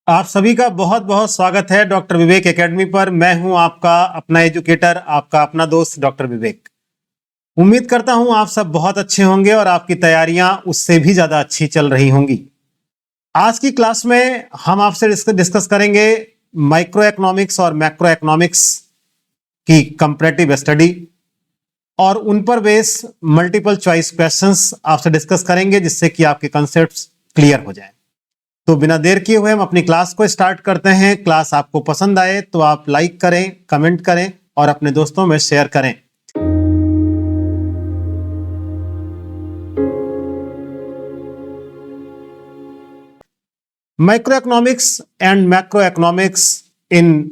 आप सभी का बहुत बहुत स्वागत है डॉक्टर विवेक एकेडमी पर। मैं हूं आपका अपना एजुकेटर, आपका अपना दोस्त डॉक्टर विवेक। उम्मीद करता हूं आप सब बहुत अच्छे होंगे और आपकी तैयारियां उससे भी ज्यादा अच्छी चल रही होंगी। आज की क्लास में हम आपसे डिस्कस करेंगे माइक्रो इकोनॉमिक्स और मैक्रो इकोनॉमिक्स की कंपैरेटिव स्टडी और उन पर बेस मल्टीपल चॉइस क्वेश्चंस आपसे डिस्कस करेंगे, जिससे कि आपके कंसेप्ट्स क्लियर हो जाएं। तो बिना देर किए हुए हम अपनी क्लास को स्टार्ट करते हैं। क्लास आपको पसंद आए तो आप लाइक करें, कमेंट करें और अपने दोस्तों में शेयर करें। Micro economics and macro economics, in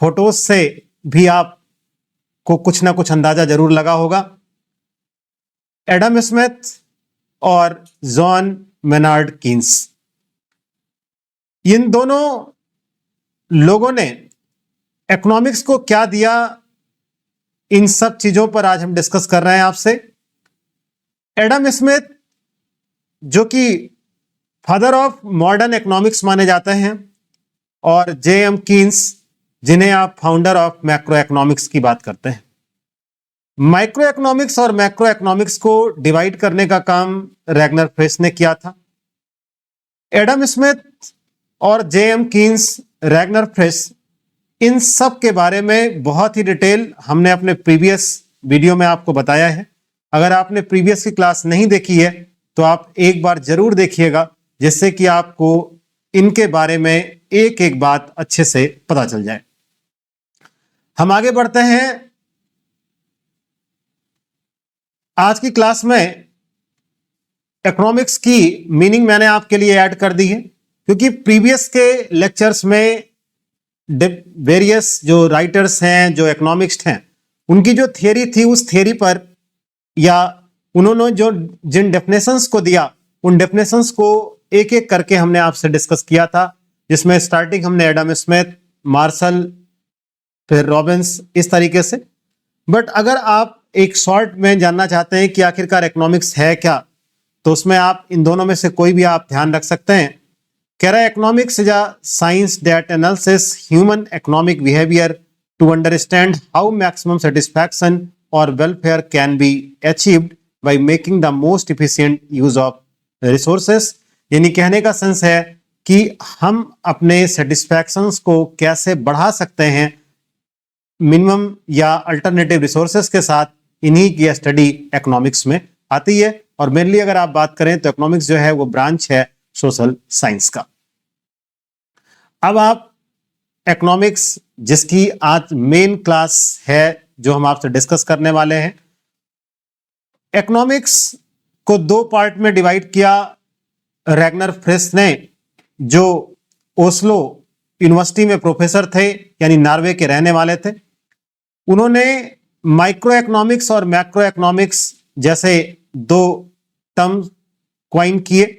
photos से भी आपको कुछ ना कुछ अंदाजा जरूर लगा होगा। एडम स्मिथ और जॉन मेनार्ड कीन्स, इन दोनों लोगों ने इकोनॉमिक्स को क्या दिया, इन सब चीजों पर आज हम डिस्कस कर रहे हैं आपसे। एडम स्मिथ, जो कि फादर ऑफ मॉडर्न इकोनॉमिक्स माने जाते हैं, और जे.एम. कीन्स, जिन्हें आप फाउंडर ऑफ मैक्रो इकोनॉमिक्स की बात करते हैं। माइक्रो इकोनॉमिक्स और मैक्रो इकोनॉमिक्स को डिवाइड करने का काम रैगनर फ्रेश ने किया था। एडम स्मिथ और जे.एम. कीन्स, रैगनर फ्रेश, इन सब के बारे में बहुत ही डिटेल हमने अपने प्रीवियस वीडियो में आपको बताया है। अगर आपने प्रीवियस की क्लास नहीं देखी है तो आप एक बार जरूर देखिएगा, जिससे कि आपको इनके बारे में एक एक बात अच्छे से पता चल जाए। हम आगे बढ़ते हैं। आज की क्लास में इकोनॉमिक्स की मीनिंग मैंने आपके लिए ऐड कर दी है, क्योंकि प्रीवियस के लेक्चर्स में वेरियस जो राइटर्स हैं, जो इकोनॉमिस्ट हैं, उनकी जो थियरी थी, उस थियरी पर या उन्होंने जो जिन डेफिनेशंस को दिया, उन डेफिनेशंस को एक एक करके हमने आपसे डिस्कस किया था, जिसमें स्टार्टिंग हमने एडम स्मिथ, मार्शल, फिर रॉबिन्स, इस तरीके से। बट अगर आप एक शॉर्ट में जानना चाहते हैं कि आखिरकार इकोनॉमिक्स है क्या, तो उसमें आप इन दोनों में से कोई भी आप ध्यान रख सकते हैं। कह रहा है economics is a science that analysis human economic behaviour to understand how maximum satisfaction और welfare can be achieved by making the most efficient use of resources. यानी कहने का सेंस है कि हम अपने सेटिस्फैक्शंस को कैसे बढ़ा सकते हैं मिनिमम या अल्टरनेटिव रिसोर्सेस के साथ। इन्हीं की स्टडी इकोनॉमिक्स में आती है। और मेनली अगर आप बात करें तो इकोनॉमिक्स जो है वो ब्रांच है सोशल साइंस का। अब आप इकोनॉमिक्स, जिसकी आज मेन क्लास है जो हम आपसे डिस्कस करने वाले हैं, इकोनॉमिक्स को दो पार्ट में डिवाइड किया रैगनर फ्रेश ने, जो ओस्लो यूनिवर्सिटी में प्रोफेसर थे, यानी नॉर्वे के रहने वाले थे। उन्होंने माइक्रो इकोनॉमिक्स और मैक्रो इकोनॉमिक्स जैसे दो टर्म क्वाइन किए।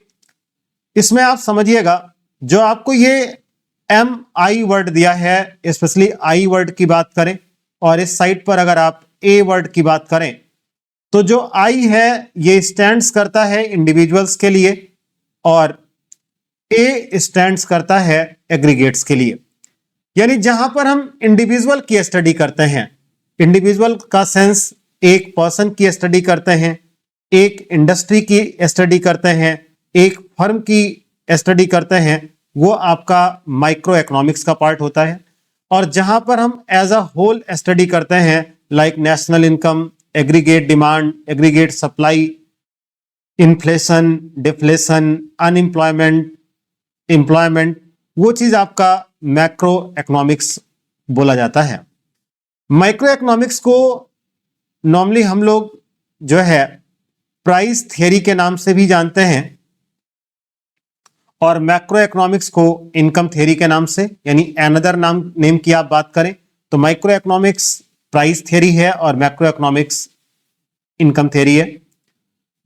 इसमें आप समझिएगा, जो आपको ये MI वर्ड दिया है, स्पेशली I वर्ड की बात करें, और इस साइड पर अगर आप A वर्ड की बात करें, तो जो I है ये स्टैंड्स करता है इंडिविजुअल्स के लिए, और A स्टैंड्स करता है एग्रीगेट्स के लिए। यानी जहां पर हम इंडिविजुअल की स्टडी करते हैं, इंडिविजुअल का सेंस एक पर्सन की स्टडी करते हैं, एक इंडस्ट्री की स्टडी करते हैं, एक फर्म की स्टडी करते हैं, वो आपका माइक्रो इकोनॉमिक्स का पार्ट होता है। और जहां पर हम एज अ होल स्टडी करते हैं, like national income, aggregate demand, aggregate supply, inflation, deflation, unemployment, employment, वो चीज आपका मैक्रो इकोनॉमिक्स बोला जाता है। माइक्रो इकोनॉमिक्स को नॉर्मली हम लोग जो है प्राइस थियरी के नाम से भी जानते हैं, और मैक्रो इकोनॉमिक्स को इनकम थियरी के नाम से, यानी अनदर नेम की आप बात करें तो माइक्रो इकोनॉमिक्स प्राइस थियरी है और मैक्रो इकोनॉमिक्स इनकम थियरी है।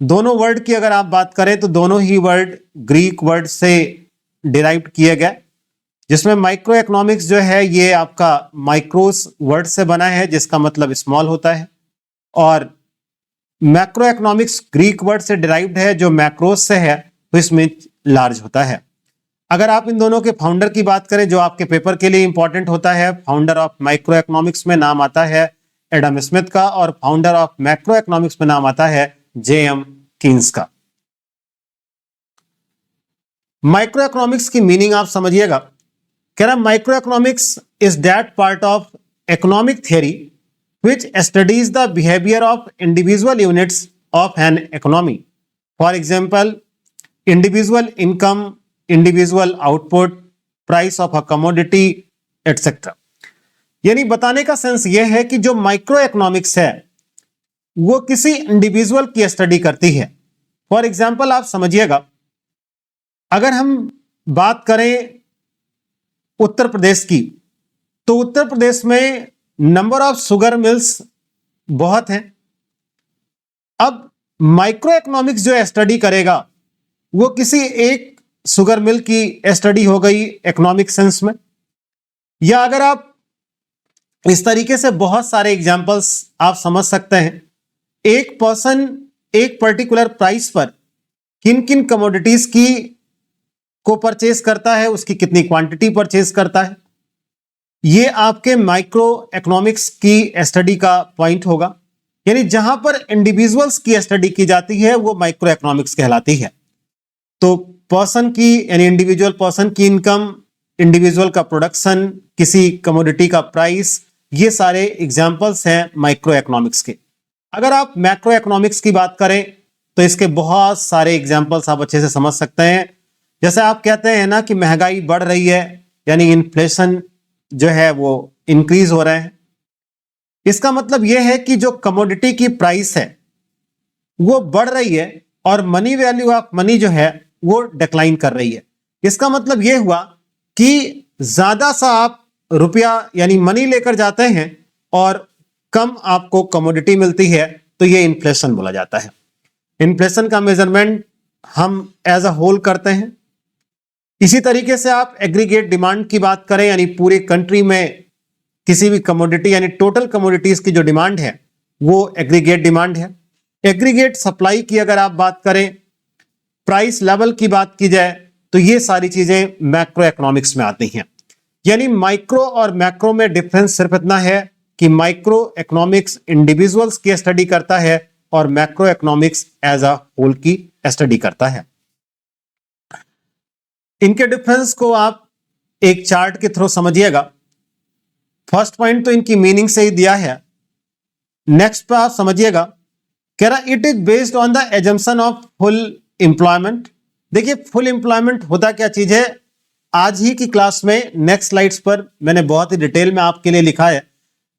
दोनों वर्ड की अगर आप बात करें तो दोनों ही वर्ड ग्रीक वर्ड से डिराइव किए गए, जिसमें माइक्रो इकोनॉमिक्स जो है ये आपका माइक्रोस वर्ड से बना है, जिसका मतलब स्मॉल होता है, और मैक्रो इकोनॉमिक्स ग्रीक वर्ड से डिराइव्ड है जो मैक्रोस से है, तो इसमें लार्ज होता है। अगर आप इन दोनों के फाउंडर की बात करें जो आपके पेपर के लिए इंपॉर्टेंट होता है, फाउंडर ऑफ माइक्रो इकोनॉमिक्स में नाम आता है एडम स्मिथ का और फाउंडर ऑफ मैक्रो इकोनॉमिक्स में नाम आता है जे.एम. कीन्स का। माइक्रो इकोनॉमिक्स की मीनिंग आप समझिएगा। कह रहा microeconomics is that part of economic theory which studies the behavior of individual units of an economy. For example, individual income, individual output, price of a commodity, etc. यानी बताने का sense यह है कि जो माइक्रो इकोनॉमिक्स है वो किसी इंडिविजुअल की स्टडी करती है। फॉर एग्जाम्पल आप समझिएगा, अगर हम बात करें उत्तर प्रदेश की, तो उत्तर प्रदेश में नंबर ऑफ शुगर मिल्स बहुत हैं। अब माइक्रो इकोनॉमिक्स जो स्टडी करेगा वो किसी एक शुगर मिल की स्टडी हो गई इकोनॉमिक सेंस में, या अगर आप इस तरीके से बहुत सारे एग्जांपल्स आप समझ सकते हैं, एक पर्सन एक पर्टिकुलर प्राइस पर किन किन कमोडिटीज की को परचेज करता है, उसकी कितनी क्वांटिटी परचेज करता है, ये आपके माइक्रो इकोनॉमिक्स की स्टडी का पॉइंट होगा। यानी जहां पर इंडिविजुअल्स की स्टडी की जाती है वो माइक्रो इकोनॉमिक्स कहलाती है। तो पर्सन की यानी इंडिविजुअल पर्सन की इनकम, इंडिविजुअल का प्रोडक्शन, किसी कमोडिटी का प्राइस, ये सारे एग्जांपल्स हैं माइक्रो इकोनॉमिक्स के। अगर आप मैक्रो इकोनॉमिक्स की बात करें तो इसके बहुत सारे एग्जांपल्स आप अच्छे से समझ सकते हैं। जैसे आप कहते हैं ना कि महंगाई बढ़ रही है, यानी इन्फ्लेशन जो है वो इंक्रीज हो रहे हैं। इसका मतलब यह है कि जो कमोडिटी की प्राइस है वो बढ़ रही है और मनी वैल्यू ऑफ मनी जो है वो डिक्लाइन कर रही है। इसका मतलब यह हुआ कि ज्यादा सा आप रुपया यानी मनी लेकर जाते हैं और कम आपको कमोडिटी मिलती है, तो ये इन्फ्लेशन बोला जाता है। इन्फ्लेशन का मेजरमेंट हम एज अ होल करते हैं। इसी तरीके से आप एग्रीगेट डिमांड की बात करें, यानी पूरी कंट्री में किसी भी कमोडिटी यानी टोटल कमोडिटीज की जो डिमांड है वो एग्रीगेट डिमांड है। एग्रीगेट सप्लाई की अगर आप बात करें, प्राइस लेवल की बात की जाए, तो ये सारी चीजें मैक्रो इकोनॉमिक्स में आती हैं। यानी माइक्रो और मैक्रो में डिफरेंस सिर्फ इतना है कि माइक्रो इकोनॉमिक्स इंडिविजुअल्स की स्टडी करता है और macroeconomics as a whole की स्टडी करता है। इनके डिफरेंस को आप एक चार्ट के थ्रू समझिएगा। फर्स्ट पॉइंट तो इनकी मीनिंग से ही दिया है। नेक्स्ट पर आप समझिएगा, कह रहा it is based on the assumption of full employment. देखिए फुल एम्प्लॉयमेंट होता क्या चीज है, आज ही की क्लास में नेक्स्ट स्लाइड्स पर मैंने बहुत ही डिटेल में आपके लिए लिखा है,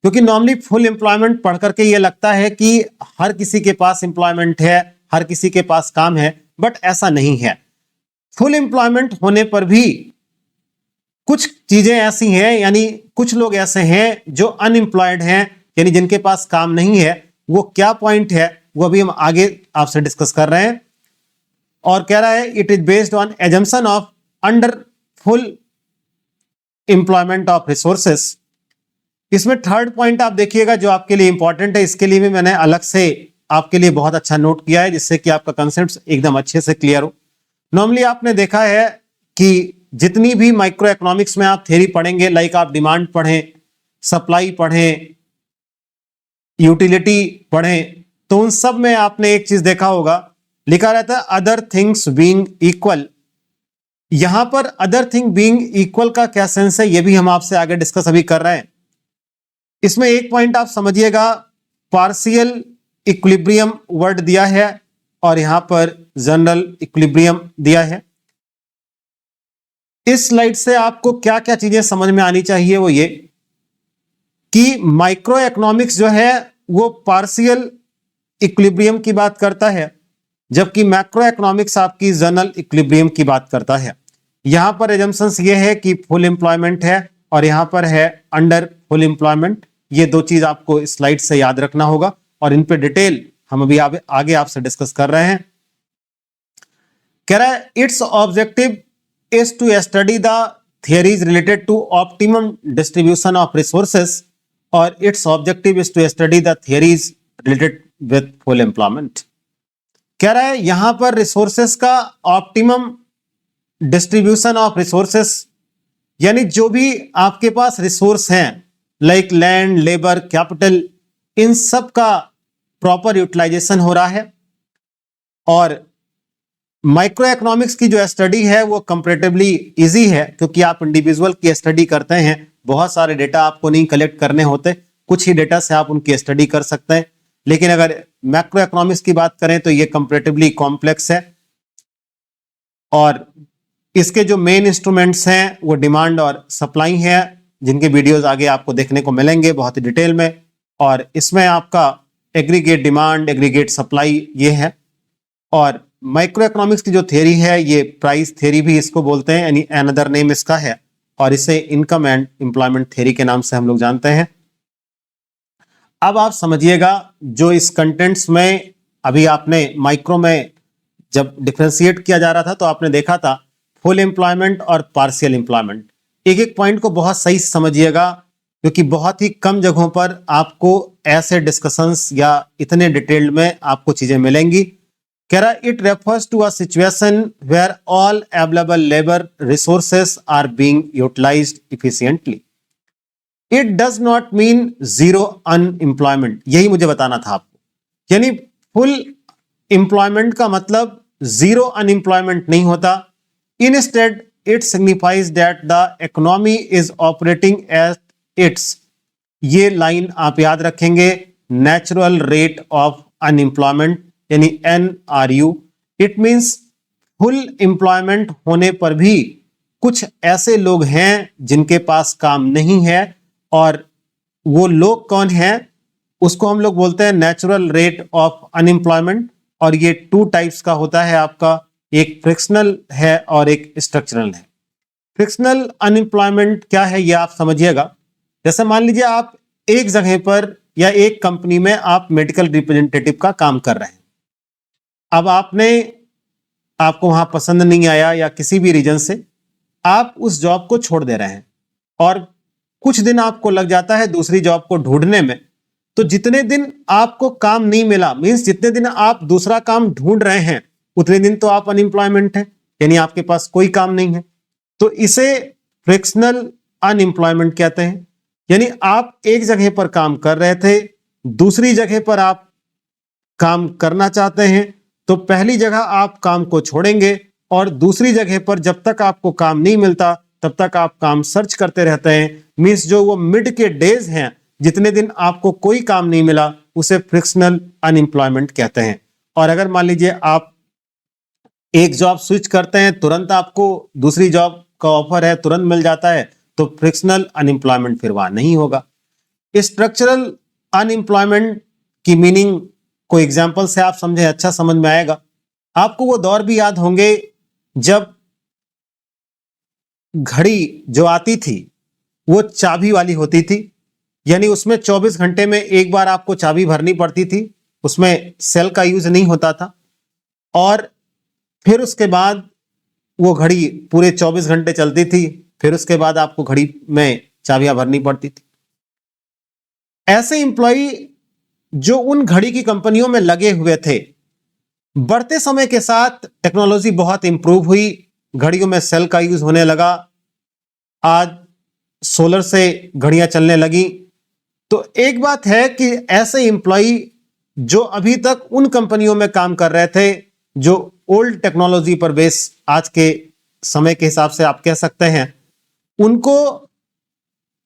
क्योंकि नॉर्मली फुल एम्प्लॉयमेंट पढ़ करके ये लगता है कि हर किसी के पास एम्प्लॉयमेंट है, हर किसी के पास काम है, बट ऐसा नहीं है। फुल एम्प्लॉयमेंट होने पर भी कुछ चीजें ऐसी हैं, यानी कुछ लोग ऐसे हैं जो अनएम्प्लॉयड हैं, यानी जिनके पास काम नहीं है। वो क्या पॉइंट है वो अभी हम आगे आपसे डिस्कस कर रहे हैं। और कह रहा है it is based on assumption of under full employment of resources. इसमें थर्ड पॉइंट आप देखिएगा जो आपके लिए इंपॉर्टेंट है, इसके लिए भी मैंने अलग से आपके लिए बहुत अच्छा नोट किया है जिससे कि आपका कंसेप्ट एकदम अच्छे से क्लियर हो। नॉर्मली आपने देखा है कि जितनी भी माइक्रो इकोनॉमिक्स में आप थ्योरी पढ़ेंगे, लाइक आप डिमांड पढ़ें, सप्लाई पढ़ें, यूटिलिटी पढ़ें, तो उन सब में आपने एक चीज देखा होगा, लिखा रहता है अदर थिंग्स बीइंग इक्वल। यहां पर अदर थिंग बीइंग इक्वल का क्या सेंस है ये भी हम आपसे आगे डिस्कस अभी कर रहे हैं। इसमें एक पॉइंट आप समझिएगा, पार्शियल इक्विलिब्रियम वर्ड दिया है और यहां पर जनरल इक्विलिब्रियम दिया है। इस स्लाइड से आपको क्या क्या चीजें समझ में आनी चाहिए वो ये कि माइक्रो इकोनॉमिक्स जो है वो पार्शियल इक्विलिब्रियम की बात करता है, जबकि मैक्रो इकोनॉमिक्स आपकी जनरल इक्विलिब्रियम की बात करता है। यहां पर एजम्पशंस ये है कि फुल एम्प्लॉयमेंट है और यहां पर है अंडर फुल एम्प्लॉयमेंट। ये दो चीज आपको इस स्लाइड से याद रखना होगा और इन पे डिटेल हम अभी आगे आपसे डिस्कस कर रहे हैं। कह रहा है its objective is to study the theories related to optimum distribution of resources और its objective is to study the theories related with full employment. कह रहा है यहां पर रिसोर्सेस का ऑप्टिमम डिस्ट्रीब्यूशन ऑफ रिसोर्सेस, यानी जो भी आपके पास रिसोर्स हैं लाइक लैंड, लेबर, कैपिटल, इन सब का प्रॉपर यूटिलाइजेशन हो रहा है। और माइक्रो इकोनॉमिक्स की जो स्टडी है वो कंपैरेटिवली इजी है, क्योंकि आप इंडिविजुअल की स्टडी करते हैं, बहुत सारे डेटा आपको नहीं कलेक्ट करने होते, कुछ ही डेटा से आप उनकी स्टडी कर सकते हैं। लेकिन अगर मैक्रो इकोनॉमिक्स की बात करें तो ये कंपैरेटिवली कॉम्प्लेक्स है, और इसके जो मेन इंस्ट्रूमेंट्स हैं वो डिमांड और सप्लाई है, जिनके वीडियोस आगे आपको देखने को मिलेंगे बहुत ही डिटेल में। और इसमें आपका एग्रीगेट डिमांड, एग्रीगेट सप्लाई ये है। और माइक्रो इकोनॉमिक्स की जो थ्योरी है ये प्राइस थ्योरी भी इसको बोलते हैं, यानी अनदर नेम इसका है, और इसे इनकम एंड एम्प्लॉयमेंट थ्योरी के नाम से हम लोग जानते हैं। अब आप समझिएगा, जो इस कंटेंट्स में अभी आपने माइक्रो में जब डिफरेंशिएट किया जा रहा था तो आपने देखा था फुल एम्प्लॉयमेंट और पार्शियल एम्प्लॉयमेंट। एक एक पॉइंट को बहुत सही से समझिएगा, क्योंकि बहुत ही कम जगहों पर आपको ऐसे डिस्कशंस या इतने डिटेल्ड में आपको चीजें मिलेंगी। कह रहा it refers to a situation where all available labour resources are being utilised efficiently. It does not mean zero unemployment, यही मुझे बताना था आपको। यानी फुल एम्प्लॉयमेंट का मतलब जीरो अनएम्प्लॉयमेंट नहीं होता। Instead it signifies that the economy is operating at its, ये लाइन आप याद रखेंगे, नेचुरल रेट ऑफ अनएम्प्लॉयमेंट, यानी NRU। It means full employment होने पर भी कुछ ऐसे लोग हैं जिनके पास काम नहीं है, और वो लोग कौन हैं, उसको हम लोग बोलते हैं नेचुरल रेट ऑफ अनएम्प्लॉयमेंट। और ये टू टाइप्स का होता है आपका, एक फ्रिक्शनल है और एक स्ट्रक्चरल है। फ्रिक्शनल अनएम्प्लॉयमेंट क्या है ये आप समझिएगा। जैसे मान लीजिए आप एक जगह पर या एक कंपनी में आप मेडिकल रिप्रेजेंटेटिव का काम कर रहे हैं। अब आपको वहां पसंद नहीं आया या किसी भी रीजन से आप उस जॉब को छोड़ दे रहे हैं, और कुछ दिन आपको लग जाता है दूसरी जॉब को ढूंढने में। तो जितने दिन आपको काम नहीं मिला, मींस जितने दिन आप दूसरा काम ढूंढ रहे हैं, उतने दिन तो आप अनएम्प्लॉयमेंट है, यानी आपके पास कोई काम नहीं है। तो इसे फ्रिक्शनल अनएम्प्लॉयमेंट कहते हैं। यानी आप एक जगह पर काम कर रहे थे, दूसरी जगह पर आप काम करना चाहते हैं, तो पहली जगह आप काम को छोड़ेंगे, और दूसरी जगह पर जब तक आपको काम नहीं मिलता तब तक आप काम सर्च करते रहते हैं। मींस जो वो मिड के डेज हैं, जितने दिन आपको कोई काम नहीं मिला, उसे फ्रिक्शनल अनएम्प्लॉयमेंट कहते हैं। और अगर मान लीजिए आप एक जॉब स्विच करते हैं, तुरंत आपको दूसरी जॉब का ऑफर है, तुरंत मिल जाता है, तो फ्रिक्शनल अनएम्प्लॉयमेंट फिर वहां नहीं होगा। स्ट्रक्चरल अनएम्प्लॉयमेंट की मीनिंग को एग्जाम्पल से आप समझे, अच्छा समझ में आएगा। आपको वो दौर भी याद होंगे जब घड़ी जो आती थी वो चाबी वाली होती थी, यानी उसमें 24 घंटे में एक बार आपको चाबी भरनी पड़ती थी, उसमें सेल का यूज नहीं होता था, और फिर उसके बाद वो घड़ी पूरे 24 घंटे चलती थी, फिर उसके बाद आपको घड़ी में चाबियां भरनी पड़ती थी। ऐसे एम्प्लॉय जो उन घड़ी की कंपनियों में लगे हुए थे, बढ़ते समय के साथ टेक्नोलॉजी बहुत इंप्रूव हुई, घड़ियों में सेल का यूज होने लगा, आज सोलर से घड़ियां चलने लगी। तो एक बात है कि ऐसे एम्प्लॉय जो अभी तक उन कंपनियों में काम कर रहे थे, जो ओल्ड टेक्नोलॉजी पर बेस आज के समय के हिसाब से आप कह सकते हैं, उनको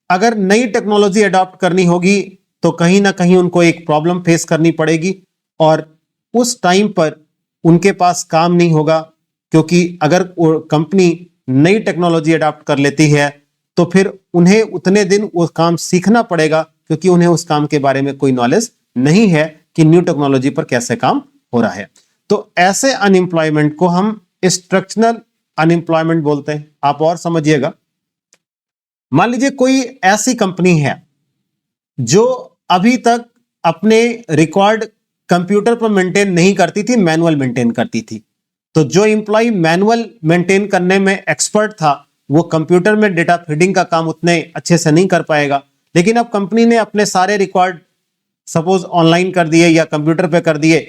अगर नई टेक्नोलॉजी अडॉप्ट करनी होगी तो कहीं ना कहीं उनको एक प्रॉब्लम फेस करनी पड़ेगी, और उस टाइम पर उनके पास काम नहीं होगा, क्योंकि अगर कंपनी नई टेक्नोलॉजी अडॉप्ट कर लेती है तो फिर उन्हें उतने दिन वो काम सीखना पड़ेगा, क्योंकि उन्हें उस काम के बारे में कोई नॉलेज नहीं है कि न्यू टेक्नोलॉजी पर कैसे काम हो रहा है। तो ऐसे अनएम्प्लॉयमेंट को हम स्ट्रक्चरल अनएम्प्लॉयमेंट बोलते हैं। आप और समझिएगा, मान लीजिए कोई ऐसी कंपनी है जो अभी तक अपने रिकॉर्ड कंप्यूटर पर मेंटेन नहीं करती थी, मैनुअल मेंटेन करती थी। तो जो एम्प्लॉय मैनुअल मेंटेन करने में एक्सपर्ट था, वो कंप्यूटर में डेटा फीडिंग का काम उतने अच्छे से नहीं कर पाएगा। लेकिन अब कंपनी ने अपने सारे रिकॉर्ड सपोज ऑनलाइन कर दिए या कंप्यूटर पे कर दिए,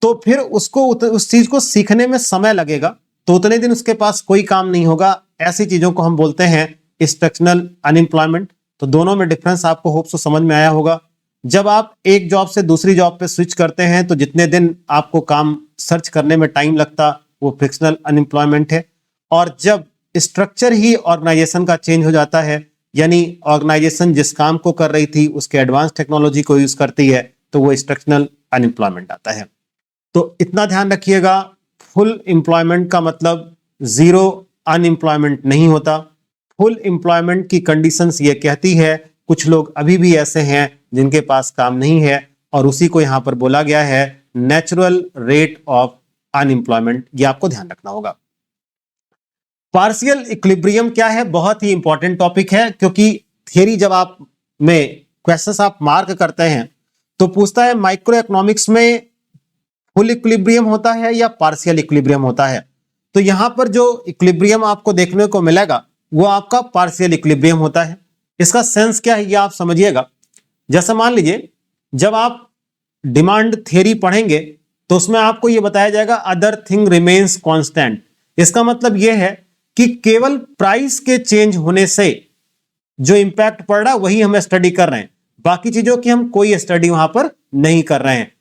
तो फिर उसको उस चीज को सीखने में समय लगेगा। तो उतने दिन उसके पास कोई काम नहीं होगा। ऐसी चीजों को हम बोलते हैं स्ट्रक्चरल अनएम्प्लॉयमेंट। तो दोनों में डिफरेंस आपको होप सो समझ में आया होगा। जब आप एक जॉब से दूसरी जॉब पे स्विच करते हैं तो जितने दिन आपको काम सर्च करने में टाइम लगता वो फ्रिक्शनल अनएम्प्लॉयमेंट है। और जब स्ट्रक्चर ही ऑर्गेनाइजेशन का चेंज हो जाता है, यानी ऑर्गेनाइजेशन जिस काम को कर रही थी उसके एडवांस टेक्नोलॉजी को यूज करती है, तो वो स्ट्रक्चरल अनएम्प्लॉयमेंट आता है। तो इतना ध्यान रखिएगा, फुल एम्प्लॉयमेंट का मतलब जीरो अनएम्प्लॉयमेंट नहीं होता। फुल एम्प्लॉयमेंट की कंडीशंस ये कहती है कुछ लोग अभी भी ऐसे हैं जिनके पास काम नहीं है, और उसी को यहां पर बोला गया है नेचुरल रेट ऑफ अनएम्प्लॉयमेंट। ये आपको ध्यान रखना होगा। पार्शियल इक्विलिब्रियम क्या है, बहुत ही इंपॉर्टेंट टॉपिक है, क्योंकि थियरी जब आप में क्वेश्चंस आप मार्क करते हैं तो पूछता है माइक्रो इकोनॉमिक्स में फुल इक्विलिब्रियम होता है या पार्शियल इक्विलिब्रियम होता है। तो यहां पर जो इक्विलिब्रियम आपको देखने को मिलेगा वो आपका पार्शियल इक्विलिब्रियम होता है। इसका सेंस क्या है ये आप समझिएगा। जैसे मान लीजिए जब आप डिमांड थियरी पढ़ेंगे तो उसमें आपको यह बताया जाएगा अदर थिंग रिमेन्स कांस्टेंट। इसका मतलब यह है कि केवल प्राइस के चेंज होने से जो इंपैक्ट पड़ रहा है वही हम स्टडी कर रहे हैं, बाकी चीजों की हम कोई स्टडी वहां पर नहीं कर रहे हैं।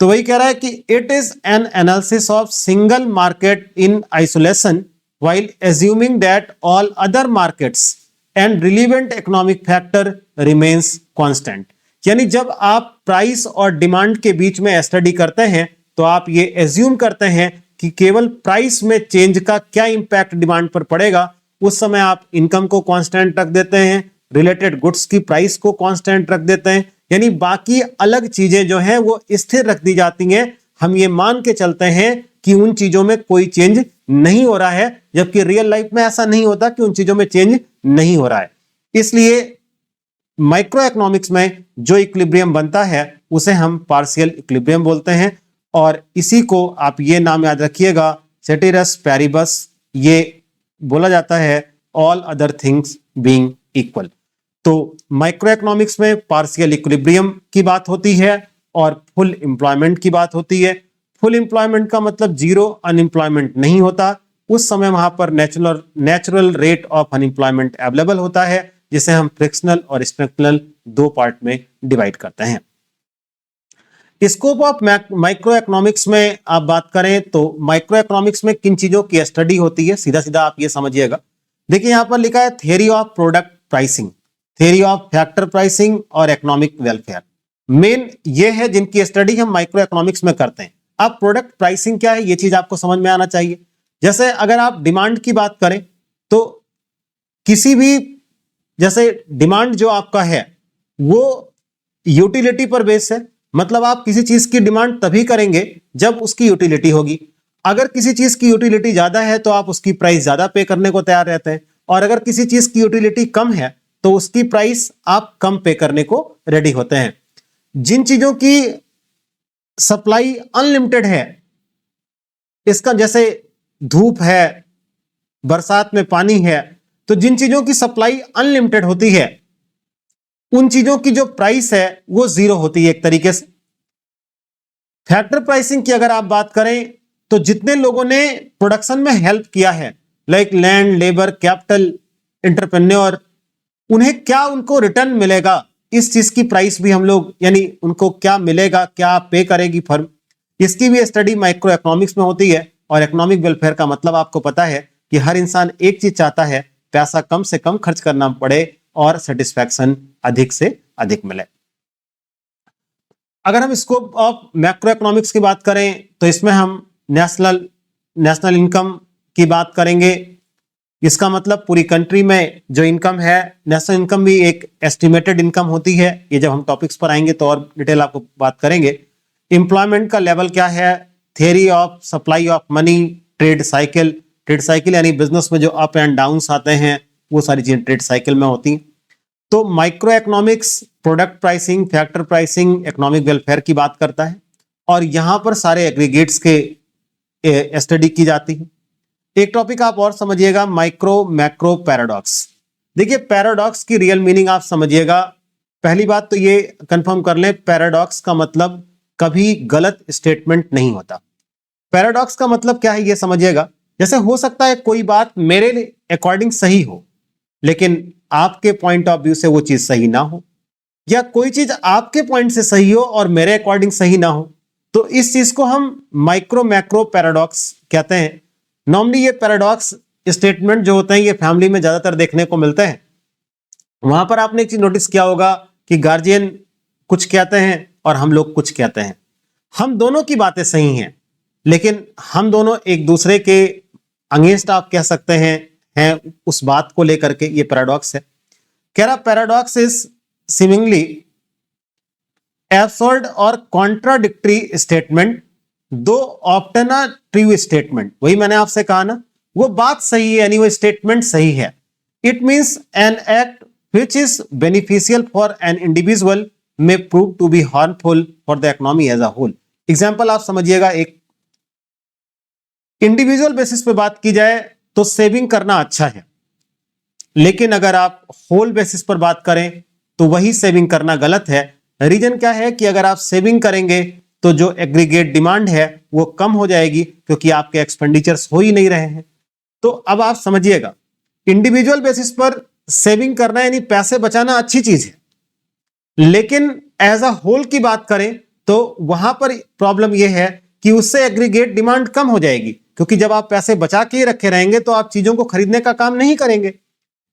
तो वही कह रहा है कि it is an analysis of single market in isolation while assuming that all other markets and relevant economic factor remains constant. यानी जब आप प्राइस और डिमांड के बीच में स्टडी करते हैं तो आप ये एज्यूम करते हैं कि केवल प्राइस में चेंज का क्या इंपैक्ट डिमांड पर पड़ेगा, उस समय आप इनकम को कांस्टेंट रख देते हैं, रिलेटेड गुड्स की प्राइस को कांस्टेंट रख देते हैं, यानी बाकी अलग चीजें जो हैं वो स्थिर रख दी जाती हैं। हम ये मान के चलते हैं कि उन चीजों में कोई चेंज नहीं हो रहा है, जबकि रियल लाइफ में ऐसा नहीं होता कि उन चीजों में चेंज नहीं हो रहा है। इसलिए माइक्रो इकोनॉमिक्स में जो इक्विलिब्रियम बनता है उसे हम पार्शियल इक्विलिब्रियम बोलते हैं, और इसी को आप ये नाम याद रखिएगा सेटेरस पैरिबस। ये बोला जाता है all other things being equal. तो माइक्रो इकोनॉमिक्स में पार्शियल इक्विलिब्रियम की बात होती है और फुल एम्प्लॉयमेंट की बात होती है। फुल एम्प्लॉयमेंट का मतलब जीरो अनएम्प्लॉयमेंट नहीं होता, उस समय वहां पर natural rate of unemployment available होता है, जिसे हम फ्रिक्शनल और स्ट्रक्चरल दो पार्ट में डिवाइड करते हैं। स्कोप ऑफ माइक्रो इकोनॉमिक्स में आप बात करें तो माइक्रो इकोनॉमिक्स में किन चीजों की स्टडी होती है, सीधा सीधा आप ये समझिएगा। देखिए यहां पर लिखा है theory of product pricing, theory of factor pricing और इकोनॉमिक वेलफेयर। मेन ये है जिनकी स्टडी हम माइक्रो इकोनॉमिक्स में करते हैं। अब प्रोडक्ट प्राइसिंग क्या है ये चीज आपको समझ में आना चाहिए। जैसे अगर आप डिमांड की बात करें तो किसी भी, जैसे डिमांड जो आपका है वो यूटिलिटी पर बेस है, मतलब आप किसी चीज की डिमांड तभी करेंगे जब उसकी यूटिलिटी होगी। अगर किसी चीज की यूटिलिटी ज्यादा है तो आप उसकी प्राइस ज्यादा पे करने को तैयार रहते हैं, और अगर किसी चीज की यूटिलिटी कम है तो उसकी प्राइस आप कम पे करने को रेडी होते हैं। जिन चीजों की सप्लाई अनलिमिटेड है, इसका जैसे धूप है, बरसात में पानी है, तो जिन चीजों की सप्लाई अनलिमिटेड होती है उन चीजों की जो प्राइस है वो जीरो होती है एक तरीके से। फैक्टर प्राइसिंग की अगर आप बात करें तो जितने लोगों ने प्रोडक्शन में हेल्प किया है, like land, labour, capital, entrepreneur, उन्हें क्या उनको रिटर्न मिलेगा, इस चीज की प्राइस भी हम लोग, यानी उनको क्या मिलेगा, क्या पे करेगी फर्म, इसकी भी स्टडी माइक्रो इकोनॉमिक्स में होती है। और इकोनॉमिक वेलफेयर का मतलब आपको पता है कि हर इंसान एक चीज चाहता है, पैसा कम से कम खर्च करना पड़े और सेटिस्फैक्शन अधिक से अधिक मिले। अगर हम स्कोप ऑफ मैक्रो इकोनॉमिक्स की बात करें तो इसमें हम नेशनल इनकम की बात करेंगे। इसका मतलब पूरी कंट्री में जो इनकम है, नेशनल इनकम भी एक एस्टिमेटेड इनकम होती है। ये जब हम टॉपिक्स पर आएंगे तो और डिटेल आपको बात करेंगे। एम्प्लॉयमेंट का लेवल क्या है, theory of supply of money, trade cycle यानी बिजनेस में जो अप एंड डाउन्स आते हैं वो सारी चीजें ट्रेड साइकिल में होती हैं। तो micro economics product pricing, factor pricing, economic welfare की बात करता है, और यहां पर सारे एग्रीगेट्स के स्टडी की जाती है। एक टॉपिक आप और समझिएगा, माइक्रो मैक्रो पैराडॉक्स। देखिए पैराडॉक्स की रियल मीनिंग आप समझिएगा। पहली बात तो ये कंफर्म कर लें, पैराडॉक्स का मतलब कभी गलत स्टेटमेंट नहीं होता। पैराडॉक्स का मतलब क्या है ये समझिएगा। जैसे हो सकता है कोई बात मेरे अकॉर्डिंग सही हो, लेकिन आपके पॉइंट ऑफ व्यू से वो चीज सही ना हो, या कोई चीज आपके पॉइंट से सही हो और मेरे अकॉर्डिंग सही ना हो, तो इस चीज को हम माइक्रो मैक्रो पैराडॉक्स कहते हैं। नॉर्मली ये पैराडॉक्स स्टेटमेंट जो होते हैं ये फैमिली में ज्यादातर देखने को मिलते हैं। वहां पर आपने एक चीज नोटिस किया होगा कि गार्जियन कुछ कहते हैं और हम लोग कुछ कहते हैं। हम दोनों की बातें सही हैं, लेकिन हम दोनों एक दूसरे के अगेंस्ट आप कह सकते हैं उस बात को लेकर के। ये पैराडॉक्स है। कह रहा पैराडॉक्स इज सीमिंगली एब्सर्ड और कॉन्ट्राडिक्टरी स्टेटमेंट दो ऑफ्टन अ ट्रू स्टेटमेंट। वही मैंने आपसे कहा ना, वो बात सही है यानी वो स्टेटमेंट सही है। It means an act which is beneficial for an individual may prove to be harmful for the economy as a whole। Example आप समझिएगा, एक इंडिविजुअल बेसिस पे बात की जाए तो सेविंग करना अच्छा है, लेकिन अगर आप होल बेसिस पर बात करें तो वही सेविंग करना गलत है। रीजन क्या है कि अगर आप सेविंग करेंगे तो जो एग्रीगेट डिमांड है वो कम हो जाएगी, क्योंकि आपके एक्सपेंडिचर्स हो ही नहीं रहे हैं। तो अब आप समझिएगा, इंडिविजुअल बेसिस पर सेविंग करना यानी पैसे बचाना अच्छी चीज है, लेकिन एज अ होल की बात करें तो वहां पर प्रॉब्लम यह है कि उससे एग्रीगेट डिमांड कम हो जाएगी, क्योंकि जब आप पैसे बचा के रखे रहेंगे तो आप चीजों को खरीदने का काम नहीं करेंगे।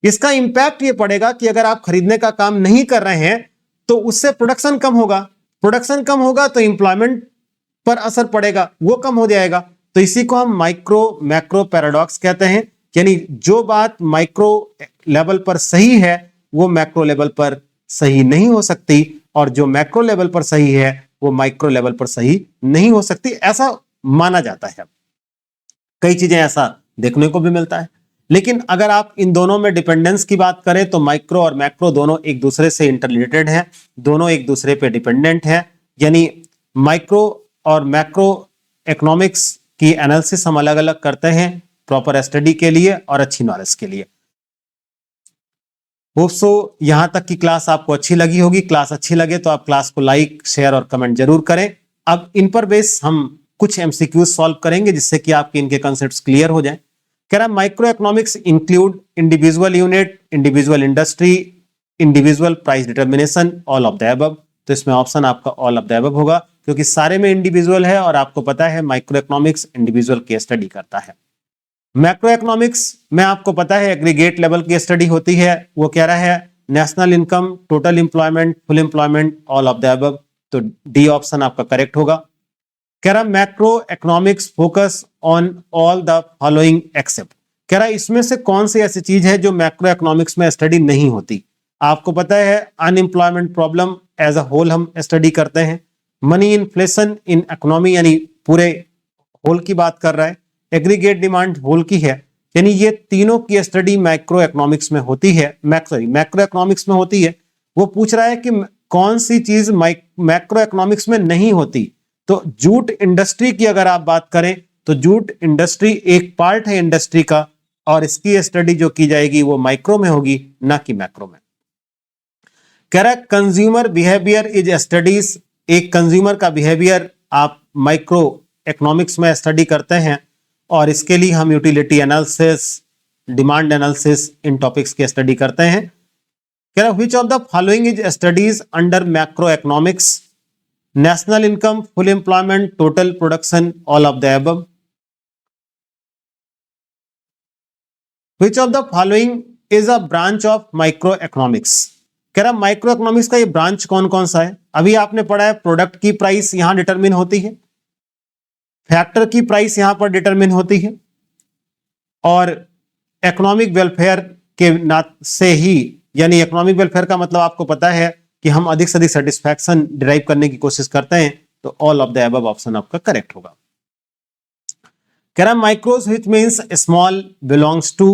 इसका इंपैक्ट ये पड़ेगा कि अगर आप खरीदने का काम नहीं कर रहे हैं तो उससे प्रोडक्शन कम होगा, प्रोडक्शन कम होगा तो इंप्लॉयमेंट पर असर पड़ेगा, वो कम हो जाएगा। तो इसी को हम माइक्रो मैक्रो पैराडॉक्स कहते हैं, यानी जो बात माइक्रो लेवल पर सही है वो मैक्रो लेवल पर सही नहीं हो सकती, और जो मैक्रो लेवल पर सही है वो माइक्रो लेवल पर सही नहीं हो सकती, ऐसा माना जाता है। कई चीजें ऐसा देखने को भी मिलता है। लेकिन अगर आप इन दोनों में डिपेंडेंस की बात करें तो माइक्रो और मैक्रो दोनों एक दूसरे से इंटररिलेटेड हैं, दोनों एक दूसरे पे डिपेंडेंट हैं। यानी माइक्रो और मैक्रो इकोनॉमिक्स की एनालिसिस हम अलग अलग करते हैं प्रॉपर स्टडी के लिए और अच्छी नॉलेज के लिए। होप सो यहां तक की क्लास आपको अच्छी लगी होगी। क्लास अच्छी लगे तो आप क्लास को लाइक शेयर और कमेंट जरूर करें। अब इन पर बेस हम कुछ एमसीक्यूज सॉल्व करेंगे जिससे कि आपके इनके कॉन्सेप्ट्स क्लियर हो जाएं। कह रहा micro economics include individual unit, individual industry, individual price determination, all of the above. तो इसमें ऑप्शन आपका ऑल ऑफ द अबव होगा, क्योंकि सारे में इंडिविजुअल है और आपको पता है माइक्रो इकोनॉमिक्स इंडिविजुअल की स्टडी करता है। मैक्रो इकोनॉमिक्स में आपको पता है एग्रीगेट लेवल की स्टडी होती है। वो कह रहा है national income, total employment, full employment, all of the above. तो डी ऑप्शन आपका करेक्ट होगा। कह रहा macro economics focus on all the following except. कह रहा इसमें से कौन सी ऐसी चीज है जो मैक्रो इकोनॉमिक्स में स्टडी नहीं होती। आपको पता है unemployment problem as a whole हम स्टडी करते हैं। मनी इन्फ्लेशन इन इकोनॉमी यानी पूरे होल की बात कर रहा है। एग्रीगेट डिमांड होल की है, यानी ये तीनों की स्टडी मैक्रो इकोनॉमिक्स में होती है, मैक्रो इकोनॉमिक्स में होती है। वो पूछ रहा है कि कौन सी चीज मैक्रो इकोनॉमिक्स में नहीं होती। तो जूट इंडस्ट्री की अगर आप बात करें तो जूट इंडस्ट्री एक पार्ट है इंडस्ट्री का, और इसकी स्टडी जो की जाएगी वो माइक्रो में होगी, ना कि मैक्रो में। कह रहा है कंज्यूमर बिहेवियर इज स्टडीज। एक कंज्यूमर का बिहेवियर आप माइक्रो इकोनॉमिक्स में स्टडी करते हैं, और इसके लिए हम यूटिलिटी एनालिसिस, डिमांड एनालिसिस, इन टॉपिक्स की स्टडी करते हैं। कह रहा which of the following is studies under macro economics? National income, full employment, total production, all of the above. Which of the following is a branch of micro economics? कह रहा micro economics का ये branch कौन कौन सा है? अभी आपने पढ़ा है प्रोडक्ट की प्राइस यहां डिटरमिन होती है, फैक्टर की प्राइस यहां पर डिटरमिन होती है, और इकोनॉमिक वेलफेयर के नात से ही, यानी इकोनॉमिक वेलफेयर का मतलब आपको पता है कि हम अधिक से अधिक सेटिस्फैक्शन डिराइव करने की कोशिश करते हैं। तो all of the above option आपका करेक्ट होगा। कह रहा micros which means small belongs to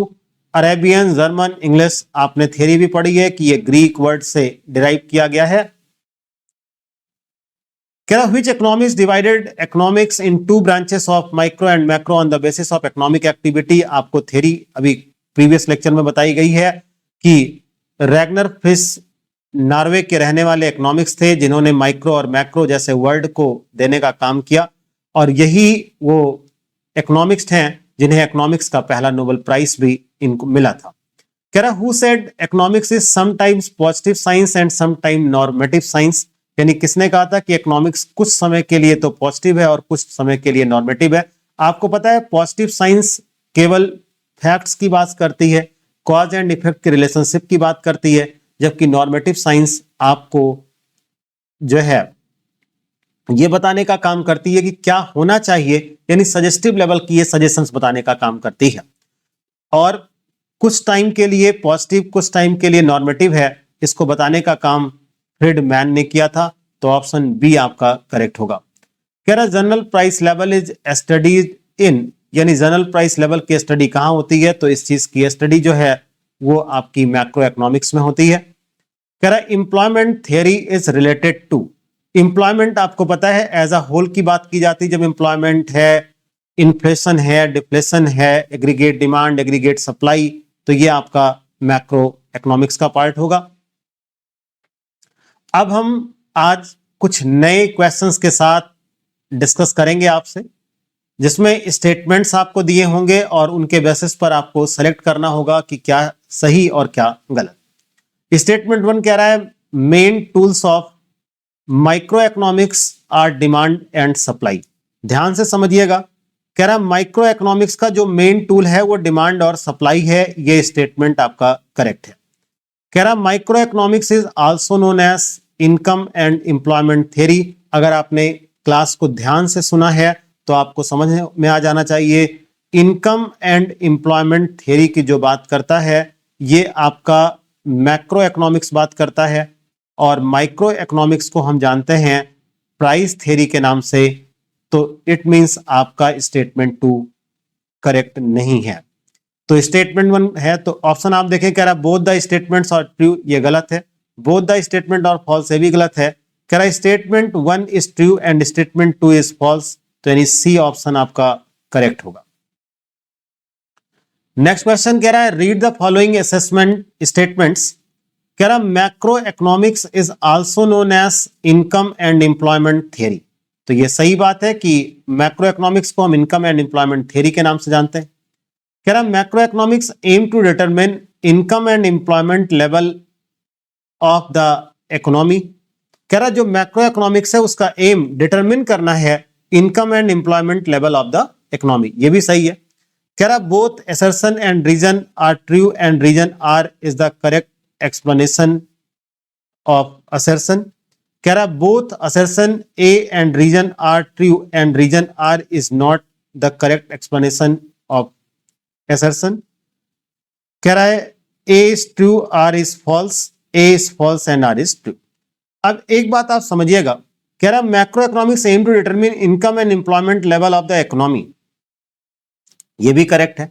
Arabian, German, English. आपने थियरी भी पढ़ी है कि ये ग्रीक वर्ड से डिराइव किया गया है। कह रहा which economics divided economics in two branches of micro and macro on the basis of economic activity. आपको थियरी अभी प्रीवियस लेक्चर में बताई गई है कि रैगनर फ्रिस नॉर्वे के रहने वाले इकोनॉमिक्स थे जिन्होंने माइक्रो और मैक्रो जैसे वर्ड को देने का काम किया, और यही वो इकोनॉमिक्स हैं जिन्हें इकोनॉमिक्स का पहला नोबेल प्राइज भी इनको मिला था। कह रहा who said economics is sometimes positive science and sometime normative science, यानी किसने कहा था कि इकोनॉमिक्स कुछ समय के लिए तो पॉजिटिव है और कुछ समय के लिए नॉर्मेटिव है। आपको पता है पॉजिटिव साइंस केवल फैक्ट्स की बात करती है, कॉज एंड इफेक्ट के रिलेशनशिप की बात करती है, जबकि नॉर्मेटिव साइंस आपको जो है ये बताने का काम करती है कि क्या होना चाहिए, यानी सजेस्टिव लेवल की ये सजेशंस बताने का काम करती है। और कुछ टाइम के लिए पॉजिटिव कुछ टाइम के लिए नॉर्मेटिव है, इसको बताने का काम फ्रीडमैन ने किया था, तो ऑप्शन बी आपका करेक्ट होगा। कह रहा general price level is studies in, यानी जनरल प्राइस लेवल की स्टडी कहां होती है, तो इस चीज की स्टडी जो है वो आपकी मैक्रो इकोनॉमिक्स में होती है। कह रहा employment theory is related to, employment आपको पता है एज अ होल की बात की जाती है, जब एम्प्लॉयमेंट है, इन्फ्लेशन है, डिफ्लेशन है, एग्रीगेट डिमांड, एग्रीगेट सप्लाई, तो ये आपका मैक्रो इकोनॉमिक्स का पार्ट होगा। अब हम आज कुछ नए क्वेश्चंस के साथ डिस्कस करेंगे आपसे, जिसमें स्टेटमेंट्स आपको दिए होंगे और उनके बेसिस पर आपको सेलेक्ट करना होगा कि क्या सही और क्या गलत। स्टेटमेंट 1 कह रहा है main tools of microeconomics are demand and supply. ध्यान से समझिएगा, कह रहा माइक्रो इकोनॉमिक्स का जो मेन टूल है वो डिमांड और सप्लाई है, ये स्टेटमेंट आपका करेक्ट है। कह रहा microeconomics is also known as income and employment theory. अगर आपने क्लास को ध्यान से सुना है तो आपको समझ में आ जाना चाहिए, इनकम एंड एम्प्लॉयमेंट थ्योरी की जो बात करता है ये आपका मैक्रो इकोनॉमिक्स बात करता है, और माइक्रो इकोनॉमिक्स को हम जानते हैं प्राइस थ्योरी के नाम से, तो इट मींस आपका स्टेटमेंट 2 करेक्ट नहीं है। तो स्टेटमेंट 1 है तो ऑप्शन आप देखें, कह रहा both the statements are true, ये गलत है। Both the statement are false, ये भी गलत है। कह रहा statement 1 is true and statement 2 is false, तो यानी सी ऑप्शन आपका करेक्ट होगा। नेक्स्ट क्वेश्चन कह रहा है read the following assessment statements. कह रहा macroeconomics is also known as income and employment theory, तो ये सही बात है कि मैक्रो इकोनॉमिक्स को हम इनकम एंड एम्प्लॉयमेंट थ्योरी के नाम से जानते हैं। कह रहा macroeconomics aim to determine income and employment level of the economy. कह रहा जो मैक्रो इकोनॉमिक्स है उसका एम डिटरमिन करना है income and employment level of the economy, ये भी सही है। कह रहा both assertion and reason are true and reason R is the correct explanation of assertion. कह रहा both assertion A and reason are true and reason R is not the correct explanation of assertion। कह रहा है A is true, R is false, A is false and R is true। अब एक बात आप समझिएगा, कह रहा macroeconomics aim to determine income and employment level of the economy, ये भी करेक्ट है।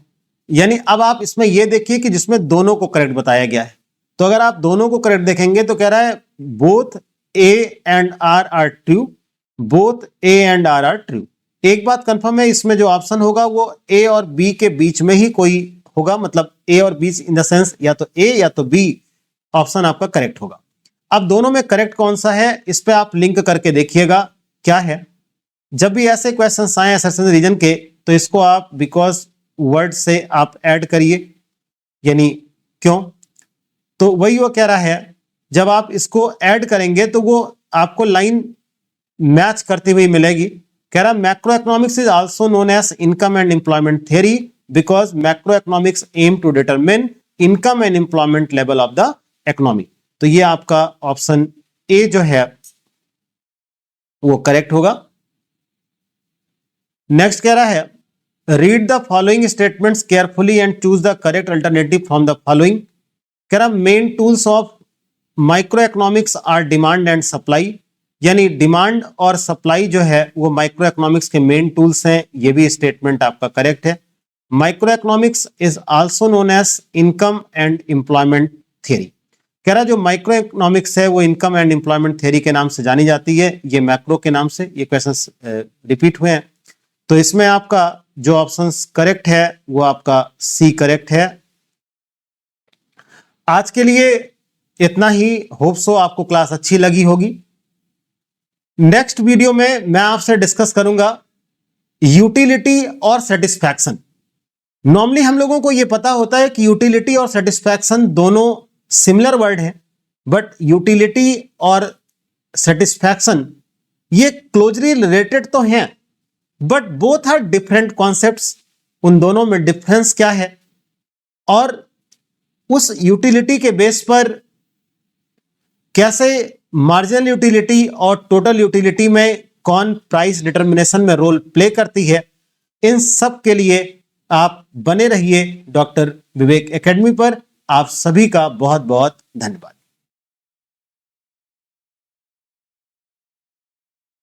यानी अब आप इसमें यह देखिए कि जिसमें दोनों को करेक्ट बताया गया है, तो अगर आप दोनों को करेक्ट देखेंगे तो कह रहा है both A and R are true, both A and R are true। एक बात कंफर्म है, इसमें जो ऑप्शन होगा वो ए और बी के बीच में ही कोई होगा, मतलब ए और बी इन द सेंस या तो ए या तो बी ऑप्शन आपका करेक्ट होगा। अब दोनों में करेक्ट कौन सा है इस पे आप लिंक करके देखिएगा क्या है। जब भी ऐसे क्वेश्चन आए असर्शन रीजन के, तो इसको आप बिकॉज वर्ड से आप ऐड करिए, यानी क्यों, तो वही वो कह रहा है जब आप इसको ऐड करेंगे तो वो आपको लाइन मैच करती हुई मिलेगी। कह रहा macroeconomics is also known as income and employment theory because macroeconomics aim to determine income and employment level of the economy, तो ये आपका ऑप्शन ए जो है वो करेक्ट होगा। नेक्स्ट कह रहा है read the following statements carefully and choose the correct alternative from the following. कह रहा main tools of microeconomics are demand and supply, यानी डिमांड और सप्लाई जो है वो माइक्रो इकोनॉमिक्स के मेन टूल्स हैं, ये भी स्टेटमेंट आपका करेक्ट है। Microeconomics is also known as income and employment theory. कह रहा जो माइक्रो इकोनॉमिक्स है वो इनकम एंड एम्प्लॉयमेंट थ्योरी के नाम से जानी जाती है, ये मैक्रो के नाम से ये क्वेश्चंस रिपीट हुए हैं, तो इसमें आपका जो ऑप्शन करेक्ट है वो आपका सी करेक्ट है। आज के लिए इतना ही, होप सो आपको क्लास अच्छी लगी होगी। नेक्स्ट वीडियो में मैं आपसे डिस्कस करूंगा यूटिलिटी और सेटिस्फैक्शन, नॉर्मली हम लोगों को यह पता होता है कि यूटिलिटी और सेटिस्फैक्शन दोनों सिमिलर वर्ड हैं, बट यूटिलिटी और सेटिस्फैक्शन ये क्लोजली रिलेटेड तो हैं, but both are different concepts. उन दोनों में डिफरेंस क्या है और उस यूटिलिटी के बेस पर कैसे मार्जिनल यूटिलिटी और टोटल यूटिलिटी में कौन प्राइस डिटर्मिनेशन में रोल प्ले करती है, इन सब के लिए आप बने रहिए डॉक्टर विवेक एकेडमी पर। आप सभी का बहुत बहुत धन्यवाद।